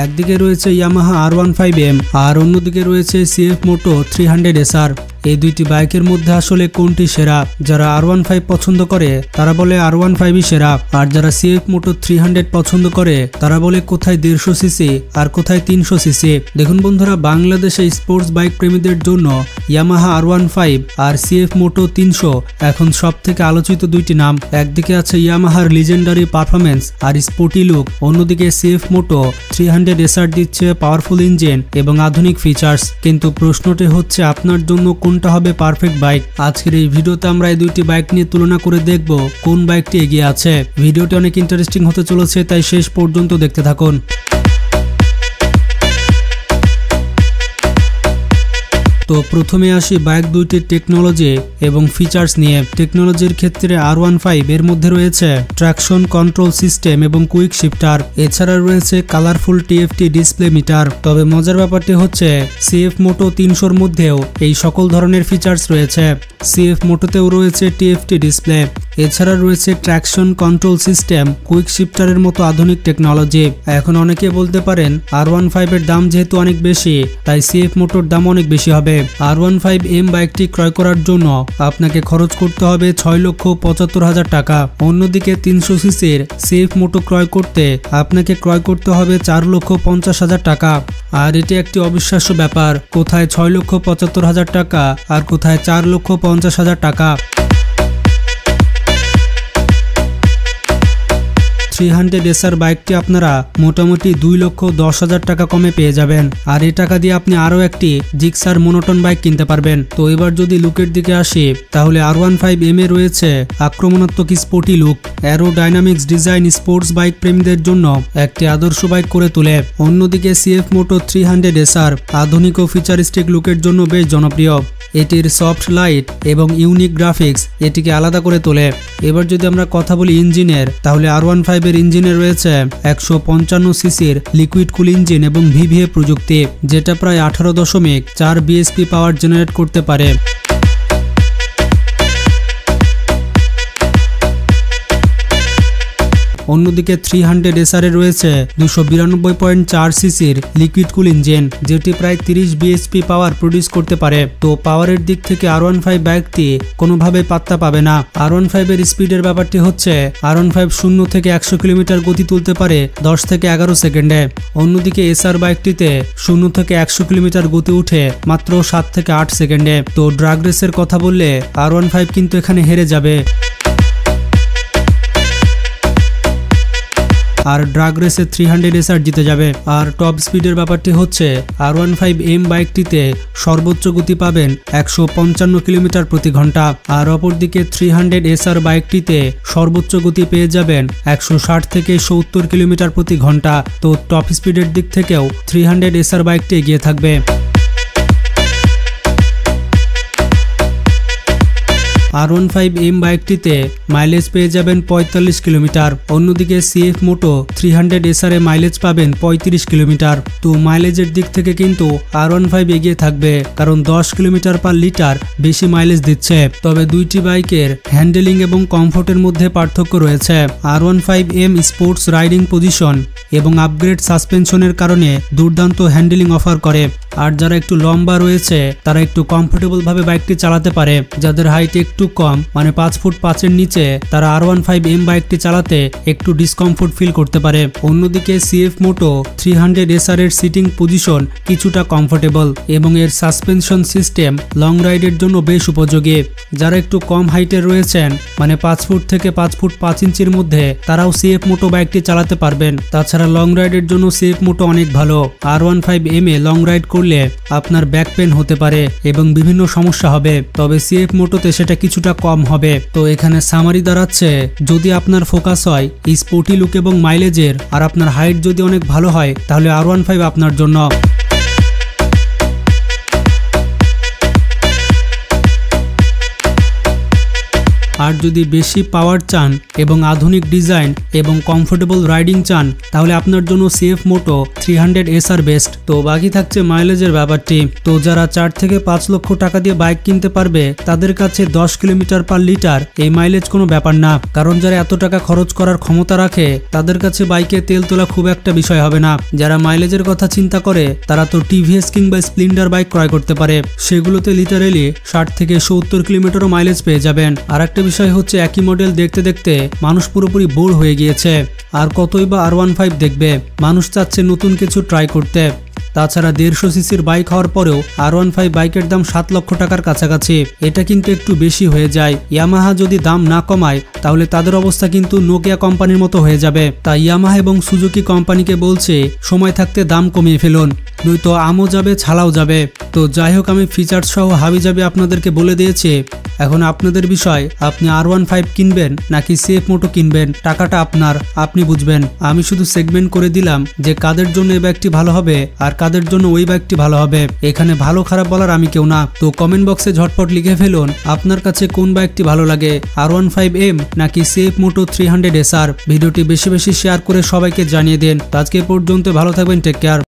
একদিকে রয়েছে Yamaha R15M আর অন্যদিকে রয়েছে CF Moto 300SR। এই দুইটি বাইকের মধ্যে আসলে কোনটি সেরা? যারা R15 পছন্দ করে তারা বলে R15ই সেরা, আর যারা CF Moto 300 পছন্দ করে তারা বলে কোথায় 150 সিসি আর কোথায় 300 সিসি। দেখুন বন্ধুরা, বাংলাদেশে স্পোর্টস বাইক প্রেমীদের জন্য ইয়ামাহা R15 আর CF Moto 300 এখন সব থেকে আলোচিত দুইটি নাম। একদিকে আছে ইয়ামাহার লিজেন্ডারি পারফরমেন্স আর স্পোর্টি লুক, অন্যদিকে CF Moto 300SR দিচ্ছে পাওয়ারফুল ইঞ্জিন এবং আধুনিক ফিচার্স। কিন্তু প্রশ্নটি হচ্ছে আপনার জন্য কোনটা হবে পারফেক্ট বাইক? আজকের এই ভিডিওতে আমরা এই দুইটি বাইক নিয়ে তুলনা করে দেখব কোন বাইকটি এগিয়ে আছে। ভিডিওটি অনেক ইন্টারেস্টিং হতে চলেছে, তাই শেষ পর্যন্ত দেখতে থাকুন। তো প্রথমে আসি বাইক দুইটির টেকনোলজি এবং ফিচার্স নিয়ে। টেকনোলজির ক্ষেত্রে R15 এর মধ্যে রয়েছে ট্রাকশন কন্ট্রোল সিস্টেম এবং কুইক শিফটার, এছাড়া রয়েছে কালারফুল TFT ডিসপ্লে মিটার। তবে মজার ব্যাপারটি হচ্ছে CF Moto 300-র মধ্যেও এই সকল ধরনের ফিচার্স রয়েছে। CF Moto-তেও রয়েছে TFT ডিসপ্লে, এছাড়া রয়েছে ট্রাকশন কন্ট্রোল সিস্টেম, কুইক শিফটারের মতো আধুনিক টেকনোলজি। এখন অনেকে বলতে পারেন R15 এর দাম যেহেতু অনেক বেশি তাই CF Moto-র দাম অনেক বেশি হবে। R15M বাইকটি ক্রয় করার জন্য আপনাকে খরচ করতে হবে 6,75,000 টাকা। অন্যদিকে 300 সিসির CF Moto ক্রয় করতে আপনাকে ক্রয় করতে হবে 4,50,000 টাকা। আর এটি একটি অবিশ্বাস্য ব্যাপার, কোথায় 6,75,000 টাকা আর কোথায় 4,50,000 টাকা। 300SR বাইকটি আপনারা মোটামুটি 2,10,000 টাকা কমে পেয়ে যাবেন, আর এই টাকা দিয়ে আপনি আরও একটি জিক্সার মোনোটন বাইক কিনতে পারবেন। তো এবার যদি লুকের দিকে আসি, তাহলে R15M এ রয়েছে আক্রমণাত্মক sporty look, aerodynamics design sports bike প্রেমীদের জন্য একটি আদর্শ বাইক করে তোলে। অন্যদিকে CF Moto 300SR আধুনিক ও ফিচারিস্টিক লুকের জন্য বেশ জনপ্রিয়। এটির সফট লাইট এবং ইউনিক গ্রাফিক্স এটিকে আলাদা করে তোলে। এবার যদি আমরা কথা বলি ইঞ্জিনের, তাহলে R15 এর ইঞ্জিনে রয়েছে 155 সিসির লিকুইড কুল ইঞ্জিন এবং VVA প্রযুক্তি, যেটা প্রায় 18.4 bhp পাওয়ার জেনারেট করতে পারে। অন্যদিকে 300SR এ রয়েছে 292.4 সিসির লিকুইড কুল ইঞ্জিন, যেটি প্রায় 30 bhp পাওয়ার প্রডিউস করতে পারে। তো পাওয়ারের দিক থেকে R15 বাইকটি কোনোভাবে পাত্তা পাবে না। R15 এর স্পিডের ব্যাপারটি হচ্ছে R15 0 থেকে 100 কিলোমিটার গতি তুলতে পারে 10 থেকে 11 সেকেন্ডে। অন্যদিকে SR বাইকটিতে 0 থেকে 100 কিলোমিটার গতি উঠে মাত্র 7 থেকে 8 সেকেন্ডে। তো ড্রাগ রেসের কথা বললে R15 কিন্তু এখানে হেরে যাবে। আর ড্রাগ রেসে 300SR জিতে যাবে। আর টপ স্পিডের ব্যাপারটি হচ্ছে R15M বাইকটিতে সর্বোচ্চ গতি পাবেন 155 কিলোমিটার প্রতি ঘন্টা, আর অপরদিকে 300SR বাইকটিতে সর্বোচ্চ গতি পেয়ে যাবেন 160 থেকে 70 কিলোমিটার প্রতি ঘন্টা। তো টপ স্পিডের দিক থেকেও 300SR বাইকটি এগিয়ে থাকবে। R15M বাইকটিতে মাইলেজ পেয়ে যাবেন 45 কিলোমিটার। অন্যদিকে CF Moto 300SR এ মাইলেজ পাবেন 35 কিলোমিটার। তো মাইলেজের দিক থেকে কিন্তু R15 এগিয়ে থাকবে, কারণ 10 কিলোমিটার পার লিটার বেশি মাইলেজ দিচ্ছে। তবে দুইটি বাইকের হ্যান্ডেলিং এবং কমফোর্টের মধ্যে পার্থক্য রয়েছে। R15M স্পোর্টস রাইডিং পজিশন এবং আপগ্রেড সাসপেনশনের কারণে দুর্দান্ত হ্যান্ডেলিং অফার করে। আর যারা একটু লম্বা রয়েছে তারা একটু কমফোর্টেবল ভাবে বাইকটি চালাতে পারে। যাদের হাইট একটু কম, মানে 5 ফুট 5 নিচে, তারা R15M বাইকটি চালাতে একটু ডিসকমফোর্ট ফিল করতে পারে। অন্যদিকে CF Moto 300SR এর সিটিং পজিশন কিছুটা কমফোর্টেবল এবং এর সাসপেনশন সিস্টেম লং রাইডের জন্য বেশ উপযোগী। যারা একটু কম হাইটের রয়েছেন, মানে 5 ফুট থেকে 5 ফুট 5 ইঞ্চির মধ্যে, তারাও CF Moto বাইকটি চালাতে পারবেন। তাছাড়া লং রাইডের জন্য CF Moto অনেক ভালো। R15M এ লং রাইড করলে আপনার ব্যাক পেন হতে পারে এবং বিভিন্ন সমস্যা হবে, তবে CF Moto-তে সেটা কিছুটা কম হবে। তো এখানে সামারি দাঁড়াচ্ছে, যদি আপনার ফোকাস হয় স্পোর্টি লুক এবং মাইলেজের, আর আপনার হাইট যদি অনেক ভালো হয়, তাহলে R15 আপনার জন্য। আর যদি বেশি পাওয়ার চান এবং আধুনিক ডিজাইন এবং কমফোর্টেবল রাইডিং চান তাহলে আপনার জন্য সিএফ মোটো 300 SR বেস্ট। তো বাকি থাকছে মাইলেজের ব্যাপারটি। তো যারা 4 থেকে 5 লক্ষ টাকা দিয়ে বাইক কিনতে পারবে তাদের কাছে 10 কিলোমিটার পার লিটার এই মাইলেজ কোনো ব্যাপার না, কারণ যারা এত টাকা খরচ করার ক্ষমতা রাখে তাদের কাছে বাইকে তেল তোলা খুব একটা বিষয় হবে না। যারা মাইলেজের কথা চিন্তা করে তারা তো টিভিএস কিংবা স্প্লেন্ডার বাইক ক্রয় করতে পারে, সেগুলোতে লিটারেলি 60 থেকে 70 কিলোমিটারও মাইলেজ পেয়ে যাবেন। আর একটা বিষয় হচ্ছে একই মডেল দেখতে দেখতে মানুষ পুরোপুরি বোর হয়ে গিয়েছে, আর কতই বা R15 দেখবে। মানুষ চাচ্ছে নতুন কিছু ট্রাই করতে। তাছাড়া 150 সিসির বাইক হওয়ার পরেও R15 বাইকের দাম 7 লক্ষ টাকার কাছাকাছি, এটা কিন্তু একটু বেশি হয়ে যায়। ইয়ামাহা যদি দাম না কমায় তাহলে তাদের অবস্থা কিন্তু নোকিয়া কোম্পানির মতো হয়ে যাবে। তাই ইয়ামাহা এবং সুজুকি কোম্পানিকে বলছে সময় থাকতে দাম কমিয়ে ফেলুন, নয়তো আমও যাবে ছালাও যাবে। তো যাই হোক, আমি ফিচার্স সহ হাবিজাবি আপনাদেরকে বলে দিয়েছি। এখন আপনাদের বিষয়, আপনি R15 কিনবেন নাকি সিএফ মোটো কিনবেন, টাকাটা আপনার, আপনি বুঝবেন। আমি শুধু সেগমেন্ট করে দিলাম যে কাদের জন্য এই বাইকটি ভালো হবে আর কাদের জন্য ওই বাইকটি ভালো হবে। এখানে ভালো খারাপ বলার আমি কেউ না। তো কমেন্ট বক্সে ঝটপট লিখে ফেলুন আপনার কাছে কোন বাইকটি ভালো লাগে, R15M নাকি সিএফ মোটো 300 SR। ভিডিওটি বেশি বেশি শেয়ার করে সবাইকে জানিয়ে দেন। আজকে পর্যন্ত ভালো থাকবেন, টেক কেয়ার।